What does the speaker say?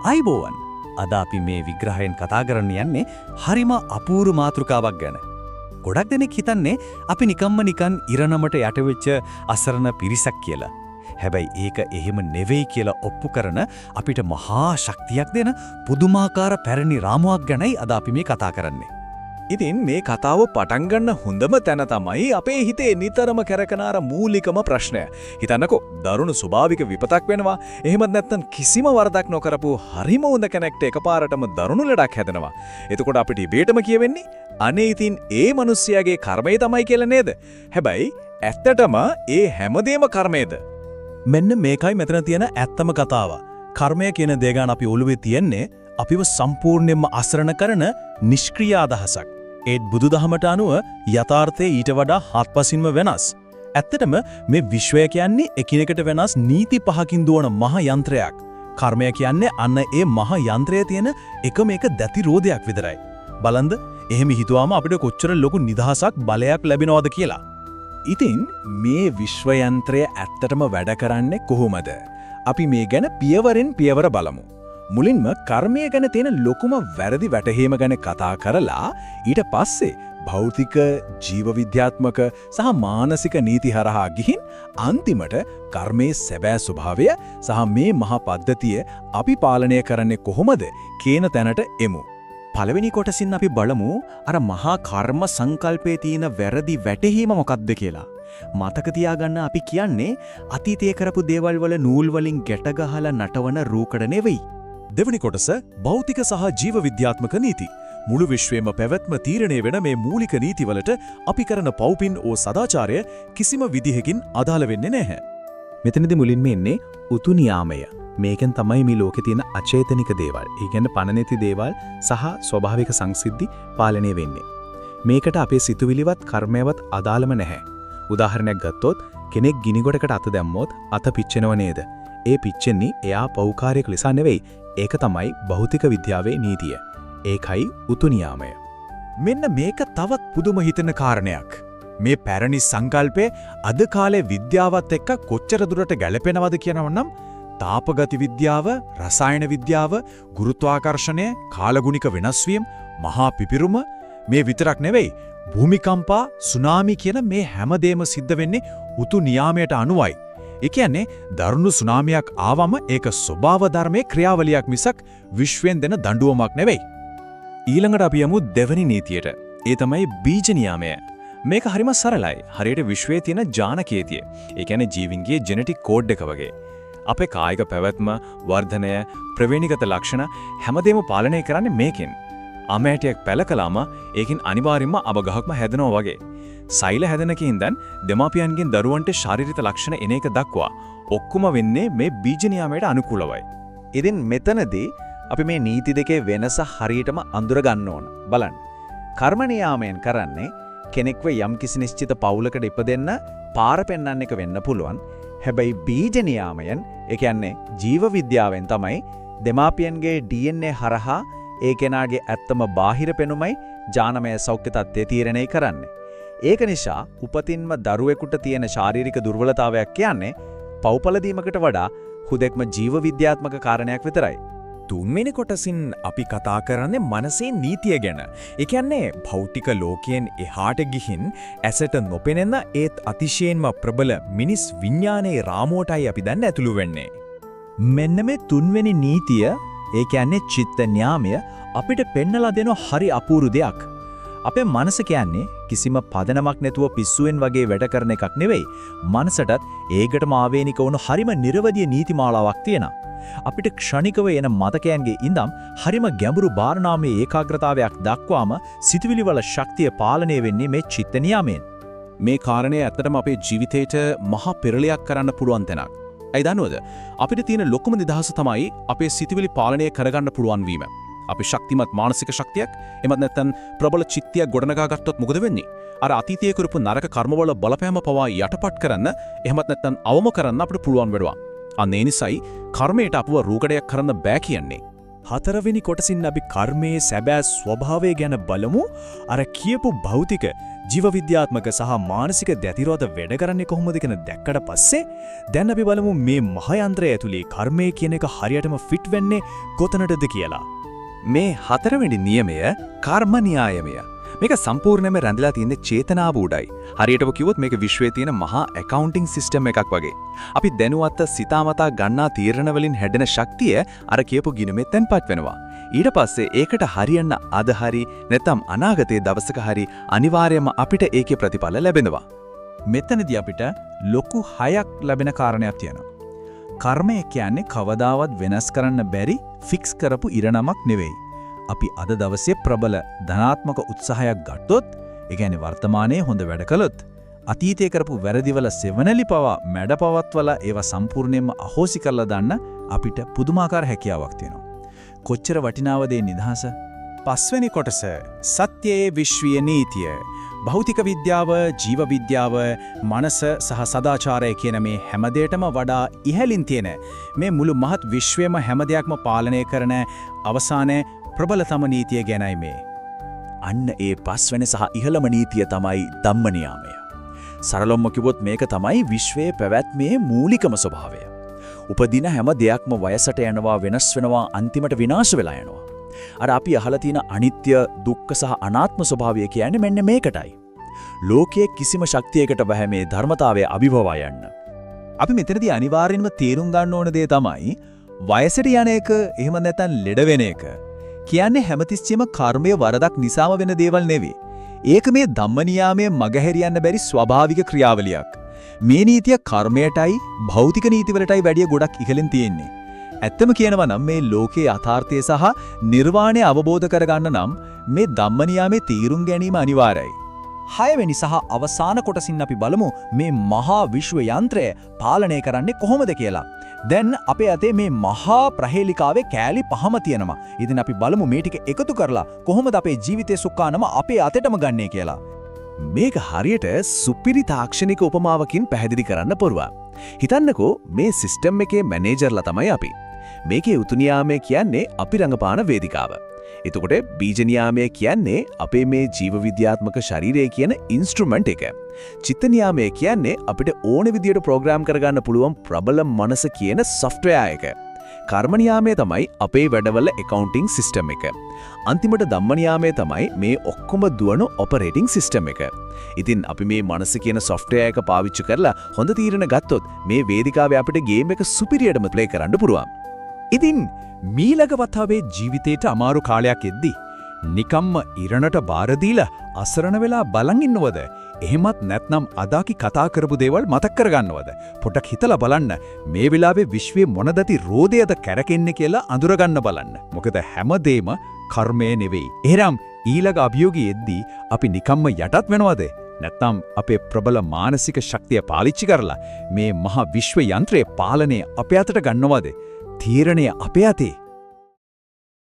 අයිබෝවන් අද අපි මේ විග්‍රහයෙන් කතා කරන්න යන්නේ හරිම අපූර්ව මාතෘකාවක් ගැන. ගොඩක් දෙනෙක් හිතන්නේ අපි නිකන් ඉරණමට යටවෙච්ච අසරණ පිරිසක් කියලා. හැබැයි ඒක එහෙම නෙවෙයි කියලා ඔප්පු කරන අපිට මහා ශක්තියක් දෙන පුදුමාකාර පැරණි රාමුවක් ගැනයි අද අපි මේ කතා කරන්නේ. ඉතින් මේ කතාව පටන් ගන්න හොඳම තැන තමයි අපේ හිතේ නිතරම කැරකෙන අර මූලිකම ප්‍රශ්නය. හිතන්නකෝ දරුණු ස්වභාවික විපතක් වෙනවා. එහෙමත් නැත්නම් කිසිම වරදක් නොකරපු හරිම හොඳ කෙනෙක්ට එකපාරටම දරුණු ලෙඩක් හැදෙනවා. එතකොට අපිට ඉබේටම කියවෙන්නේ අනේ ඉතින් ඒ මිනිස්යාගේ කර්මය තමයි කියලා නේද? හැබැයි ඇත්තටම ඒ හැමදේම කර්මයේද? මෙන්න මේකයි මෙතන තියෙන ඇත්තම කතාව. කර්මය කියන දේ ගන්න අපි ඔළුවේ තියන්නේ අපිව සම්පූර්ණයෙන්ම අසරණ කරන නිෂ්ක්‍රීය අදහසක්. ඒත් බුදුදහමට අනුව යථාර්ථයේ ඊට වඩා හත්පසින්ම වෙනස්. ඇත්තටම මේ විශ්වය කියන්නේ එකිනෙකට වෙනස් නීති පහකින් දුවන මහ යන්ත්‍රයක්. කර්මය කියන්නේ අන්න ඒ මහ යන්ත්‍රයේ තියෙන එකම එක දැති රෝදයක් විතරයි. බලන්න එහෙම හිතුවාම අපිට කොච්චර ලොකු නිදහසක් බලයක් ලැබෙනවද කියලා. ඉතින් මේ විශ්ව යන්ත්‍රය ඇත්තටම වැඩ කරන්නේ කොහොමද? අපි මේ ගැන පියවරෙන් පියවර බලමු. මුලින්ම කර්මය ගැන තියෙන ලොකුම වැරදි වැටහීම ගැන කතා කරලා ඊට පස්සේ භෞතික, ජීව විද්‍යාත්මක සහ මානසික නීති හරහා ගිහින් අන්තිමට කර්මයේ සැබෑ ස්වභාවය සහ මේ මහා පද්ධතිය අපි පාලනය කරන්නේ කොහොමද කියන තැනට එමු. පළවෙනි කොටසින් අපි බලමු අර මහා කර්ම සංකල්පයේ තියෙන වැරදි වැටහීම මොකක්ද කියලා. මතක තියාගන්න අපි කියන්නේ අතීතයේ කරපු දේවල් වල නූල් වලින් ගැට ගහලා නටවන රූකඩ නෙවෙයි. දෙවනි කොටස භෞතික සහ ජීව විද්‍යාත්මක නීති. මුළු විශ්වයේම පැවැත්ම තීරණය වෙන මේ මූලික නීතිවලට අපි කරන පව්පින් ඕ සදාචාරය කිසිම විදිහකින් අදාළ වෙන්නේ නැහැ. මෙතනදී මුලින්ම එන්නේ උතු නියාමය. මේකෙන් තමයි මේ ලෝකේ තියෙන අචේතනික දේවල්, ඒ කියන්නේ පණ නැති දේවල් සහ ස්වභාවික සංසිද්ධි පාලනය වෙන්නේ. මේකට අපේ සිතුවිලිවත් කර්මයවත් අදාළම නැහැ. උදාහරණයක් ගත්තොත් කෙනෙක් ගිනි ගොඩකට අත දැම්මොත් අත පිච්චෙනව නේද? ඒ පිච්චෙන්නේ එයා පෞකාරයක් ලෙස නෙවෙයි. ඒක තමයි භෞතික විද්‍යාවේ නීතිය. ඒකයි උතු නියාමය. මෙන්න මේක තවත් පුදුම හිතෙන කාරණයක්. මේ පැරණි සංකල්පය අද කාලේ විද්‍යාවත් එක්ක කොච්චර දුරට ගැලපෙනවද කියනවනම් තාපගති විද්‍යාව, රසායන විද්‍යාව, ගුරුත්වාකර්ෂණය, කාලගුණික වෙනස් වීම, මහා පිපිරුම මේ විතරක් නෙවෙයි. භූමිකම්පා, සුනාමි කියන මේ හැමදේම සිද්ධ වෙන්නේ උතු නියාමයට අනුවයි. ඒ කියන්නේ දරුණු සුනාමියක් ආවම ඒක ස්වභාව ධර්මයේ ක්‍රියාවලියක් මිසක් විශ්වෙන් දෙන දඬුවමක් නෙවෙයි. ඊළඟට අපි යමු දෙවනි නීතියට. ඒ තමයි බීජ නියාමය. මේක හරිම සරලයි. හරියට විශ්වයේ තියෙන ජානකේතිය. ඒ කියන්නේ ජීවින්ගේ ජෙනටික් කෝඩ් එක වගේ. අපේ කායික පැවැත්ම, වර්ධනය, ප්‍රවේණිගත ලක්ෂණ හැමදේම පාලනය කරන්නේ මේකෙන්. අමෑටියක් පැල කළාම ඒකින් අනිවාර්යයෙන්ම අබගහක්ම හැදෙනවා වගේ. සෛල හැදෙනකින් ඉඳන් දෙමාපියන්ගෙන් දරුවන්ට ශාරීරික ලක්ෂණ එන එක දක්වා ඔක්කොම වෙන්නේ මේ බීජ නියාමයට අනුකූලවයි. ඉතින් මෙතනදී අපි මේ නීති දෙකේ වෙනස හරියටම අඳුර ගන්න ඕන. බලන්න. කර්ම නියාමයෙන් කරන්නේ කෙනෙක්ව යම්කිසි නිශ්චිත පවුලකට ඉපදෙන්න පාර පෙන්වන්න එක වෙන්න පුළුවන්. හැබැයි බීජ නියාමයෙන්, ඒ කියන්නේ ජීව විද්‍යාවෙන් තමයි දෙමාපියන්ගේ DNA හරහා ඒ කෙනාගේ ඇත්තම බාහිර පෙනුමයි ජානමය සෞඛ්‍ය තත්ත්වය තීරණය කරන්නේ. ඒක නිසා උපතින්ම දරුවෙකුට තියෙන ශාරීරික දුර්වලතාවයක් කියන්නේ පව්පලදීමකට වඩා හුදෙක්ම ජීව විද්‍යාත්මක කාරණයක් විතරයි. තුන්වෙනි කොටසින් අපි කතා කරන්නේ මනසේ නීතිය ගැන. ඒ කියන්නේ භෞතික ලෝකයෙන් එහාට ගිහින් ඇසට නොපෙනෙන ඒත් අතිශයින්ම ප්‍රබල මිනිස් විඥානයේ රාමුවටයි අපි දැන් ඇතුළු වෙන්නේ. මෙන්න මේ තුන්වෙනි නීතිය, ඒ කියන්නේ චිත්ත න්‍යාමය අපිට පෙන්නලා දෙන හරි අපූර්ව දෙයක්. අපේ මනස කියන්නේ කිසිම පදනමක් නැතුව පිස්සුවෙන් වගේ වැඩ කරන එකක් නෙවෙයි. මනසටත් ඒකටම ආවේනික වුණු හරිම නිර්වදිය නීතිමාලාවක් තියෙනවා. අපිට ක්ෂණිකව එන මතකයන්ගේ ඉඳන් හරිම ගැඹුරු භාවනාමය ඒකාග්‍රතාවයක් දක්වාම සිතුවිලි වල ශක්තිය පාලනය වෙන්නේ මේ චිත්ත නියාමයෙන්. මේ කාරණය ඇත්තටම අපේ ජීවිතේට මහා පෙරලියක් කරන්න පුළුවන් තැනක්. ඇයි දන්නවද? අපිට තියෙන ලොකුම නිදහස තමයි අපේ සිතුවිලි පාලනය කරගන්න පුළුවන් වීම. අපි ශක්තිමත් මානසික ශක්තියක්, එමත් නැත්නම් ප්‍රබල චිත්තයක් ගොඩනගා ගත්තොත් මොකද වෙන්නේ? අර අතීතයේ කරපු නරක කර්මවල බලපෑම පවා යටපත් කරන්න, එහෙමත් නැත්නම් අවම කරන්න අපිට පුළුවන් වෙනවා. අන්න ඒ නිසායි කර්මයට අපව රූකඩයක් කරන්න බෑ කියන්නේ. හතරවෙනි කොටසින් අපි කර්මයේ සැබෑ ස්වභාවය ගැන බලමු. අර කියපු භෞතික ජීව විද්‍යාත්මක සහ මානසික දැතිරෝධ වැඩ කරන්නේ කොහොමද කියන දැක්කට පස්සේ දැන් අපි බලමු මේ මහයන්ත්‍රය ඇතුලේ කර්මය කියන එක හරියටම ෆිට වෙන්නේ කොතනටද කියලා. මේ හතරවෙනි නියමය කර්ම න්‍යායමය. මේක සම්පූර්ණයෙන්ම රැඳලා තියෙන්නේ චේතනාවූඩයි. හරියටම කිව්වොත් මේක විශ්වයේ තියෙන මහා ඇකවුන්ටිං සිස්ටම් එකක් වගේ. අපි දැනුවත්ව සිතාමතා ගන්නා තීරණ වලින් හැදෙන ශක්තිය අර කියපු ගිණුමෙත් තැන්පත් වෙනවා. ඊට පස්සේ ඒකට හරියන්න අද හරි නැත්නම් අනාගතයේ දවසක හරි අනිවාර්යයෙන්ම අපිට ඒකේ ප්‍රතිඵල ලැබෙනවා. මෙතනදී අපිට ලොකු 6ක් ලැබෙන කාරණයක් තියෙනවා. කර්මය කියන්නේ කවදාවත් වෙනස් කරන්න බැරි ෆික්ස් කරපු ඉරණමක් නෙවෙයි. අපි අද දවසේ ප්‍රබල ධනාත්මක උත්සාහයක් ගත්තොත්, ඒ කියන්නේ වර්තමානයේ හොඳ වැඩ කළොත්, අතීතයේ කරපු වැරදිවල සෙවණලි පවා මැඩපවත්වලා ඒවා සම්පූර්ණයෙන්ම අහෝසි කරලා දාන්න අපිට පුදුමාකාර හැකියාවක් තියෙනවා. කොච්චර වටිනවද මේ නිදහස? පස්වෙනි කොටස සත්‍යයේ විශ්වීය නීතිය. භෞතික විද්‍යාව, ජීව විද්‍යාව, මනස සහ සදාචාරය කියන මේ හැම දෙයකටම වඩා ඉහළින් තියෙන මේ මුළු මහත් විශ්වයේම හැම දෙයක්ම පාලනය කරන අවසානයේ ප්‍රබලතම නීතිය ගැනයි මේ. අන්න ඒ පස්වෙනි සහ ඉහළම නීතිය තමයි ධම්ම නියාමය. සරලවම කිව්වොත් මේක තමයි විශ්වයේ පැවැත්මේ මූලිකම ස්වභාවය. උපදින හැම දෙයක්ම වයසට යනවා, වෙනස් වෙනවා, අන්තිමට විනාශ වෙලා යනවා. අර අපි අහලා තියෙන අනිත්‍ය, දුක්ඛ සහ අනාත්ම ස්වභාවය කියන්නේ මෙන්න මේකටයි. ලෝකයේ කිසිම ශක්තියකට බෑ මේ ධර්මතාවය අභිභවා යන්න. අපි මෙතනදී අනිවාර්යෙන්ම තේරුම් ගන්න ඕන දේ තමයි වයසට යන එක, එහෙම නැත්නම් ලෙඩ වෙන එක කියන්නේ හැමතිස්සෙම කර්මයේ වරදක් නිසාම වෙන දේවල් නෙවෙයි. ඒක මේ ධම්ම නියාමයේ මගහැරියන්න බැරි ස්වභාවික ක්‍රියාවලියක්. මේ නීතිය කර්මයටයි භෞතික නීතිවලටයි වැඩිය ගොඩක් ඉහළින් තියෙන්නේ. ඇත්තම කියනවා නම් මේ ලෝකයේ යථාර්ථය සහ නිර්වාණය අවබෝධ කරගන්න නම් මේ ධම්ම නියාමයේ තීරුම් ගැනීම අනිවාර්යයි. 6 වෙනි සහ අවසාන කොටසින් අපි බලමු මේ මහා විශ්ව යන්ත්‍රය පාලනය කරන්නේ කොහොමද කියලා. දැන් අපේ අතේ මේ මහා ප්‍රහේලිකාවේ කෑලි 5ම තියෙනවා. ඉතින් අපි බලමු මේ ටික එකතු කරලා කොහොමද අපේ ජීවිතයේ සුඛානම අපේ අතටම ගන්නේ කියලා. මේක හරියට සුපිරි තාක්ෂණික උපමාවකින් පැහැදිලි කරන්න පුරුවා. හිතන්නකෝ මේ සිස්ටම් එකේ මැනේජර්ලා තමයි අපි. මේකේ උතු නියාමය කියන්නේ අපි රඟපාන වේදිකාව. එතකොට බීජ නියාමය කියන්නේ අපේ මේ ජීව විද්‍යාත්මක ශරීරය කියන ඉන්ස්ට්‍රුමන්ට් එක. චිත්ත නියාමය කියන්නේ අපිට ඕන විදියට ප්‍රෝග්‍රෑම් කරගන්න පුළුවන් ප්‍රබල මනස කියන සොෆ්ට්වෙයාර් එක. කර්ම නියාමය තමයි අපේ වැඩවල ඇකවුන්ටිං සිස්ටම් එක. අන්තිමට ධම්ම නියාමය තමයි මේ ඔක්කොම දුවන ඔපරේටිං සිස්ටම් එක. ඉතින් අපි මේ මනස කියන සොෆ්ට්වෙයාර් එක පාවිච්චි කරලා හොඳ තීරණ ගත්තොත් මේ වේදිකාවේ අපිට ගේම් එක සුපිරියටම ප්ලේ කරන්න පුළුවන්. ඉතින් මීළඟ වතාවේ ජීවිතේට අමාරු කාලයක් එද්දි නිකම්ම ඉරණට බාර දීලා අසරණ වෙලා බලන් ඉන්නවද? එහෙමත් නැත්නම් අදාකි කතා කරපු දේවල් මතක් කරගන්නවද? පොඩක් හිතලා බලන්න මේ වෙලාවේ විශ්වයේ මොනදති රෝදයද කැරකෙන්නේ කියලා අඳුරගන්න බලන්න. මොකද හැමදේම කර්මය නෙවෙයි. එහෙනම් ඊළඟ අභියෝගයේ එද්දි අපි නිකම්ම යටත් වෙනවද? නැත්නම් අපේ ප්‍රබල මානසික ශක්තිය පාවිච්චි කරලා මේ මහා විශ්ව යන්ත්‍රයේ පාලනය අපේ අතට ගන්නවද? තීරණය අපේ අතේ.